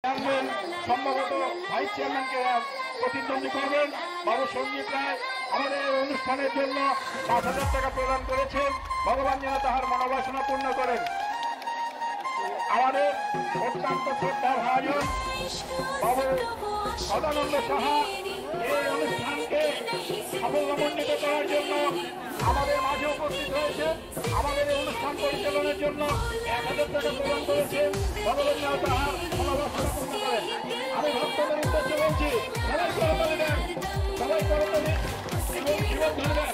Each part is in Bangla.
চেয়ারম্যান সম্ভবত ভাইস চেয়ারম্যানকে প্রতিদ্বন্দ্বী করবেন। বাবু সঞ্জীব রায় আমাদের অনুষ্ঠানের জন্য ৫,০০০ টাকা প্রদান করেছেন। ভগবান যেন তাহার মনোবাসনা পূর্ণ করেন। আমাদের অত্যন্ত শ্রদ্ধা ভাজন বাবু সদানন্দ সাহা এই অনুষ্ঠানকে সাফল্যমণ্ডিত করার জন্য আমাদের মাঝে উপস্থিত হয়েছে। আমাদের এই অনুষ্ঠান পরিচালনার জন্য ১,০০০ টাকা প্রদান করেছেন। ভগবান যেন তাহার মনোবাসনা পূর্ণ করেন। আমি ভক্তদের উদ্দেশ্যে বলছি, সবাই করতালি দেন, সবাই করতালি এবং জীবন ধরবেন।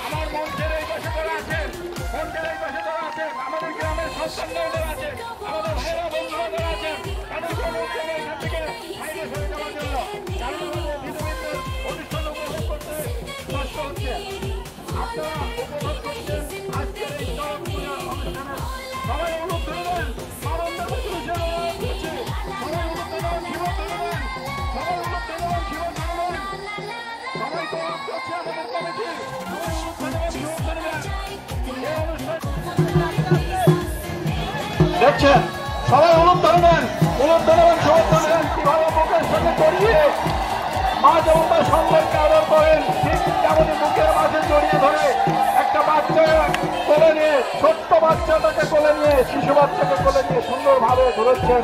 আমার মঞ্চের এই পাশে যারা আছেন, মঞ্চের এই পাশে যারা আছেন, আমাদের গ্রামের সন্তানরা আছেন, আমাদের ভাইরা বন্ধুরা যারা আছেন, তাদেরকে বলতে হবে এখান থেকে বাইরে সরে যাওয়ার জন্য। কারণ আমাদের ভিতরে অনুষ্ঠান উপভোগ করতে কষ্ট হচ্ছে। আপনারা উপভোগ করছেন আজকের এই চরমপূর্ণ অনুষ্ঠানে। সবাই অনুরোধ করবেন, আনন্দের পুরুষের অনুরোধ করছি, সবাই অনুরোধ করবেন, জীবন ধরবেন, সবাই অনুরোধ করবেন, জীবন ধরবেন। সবাই তো অনুরোধ করছে আমাদের কমিটি, সবাই অনুরোধ করবেন, জীবন ধরবেন। এই অনুষ্ঠান দেখছেন, সবাই অনুরোধ ধরবেন, জীবন ধরবেন। কিভাবে বুকের সঙ্গে জড়িয়ে মা যেমন তার সন্তানকে আদর করেন, ঠিক তেমনই বুকের মাঝে জড়িয়ে ধরে একটা বাচ্চা কোলে নিয়ে, ছোট্ট বাচ্চাটাকে কোলে নিয়ে, শিশু বাচ্চাকে কোলে নিয়ে সুন্দরভাবে ধরেছেন।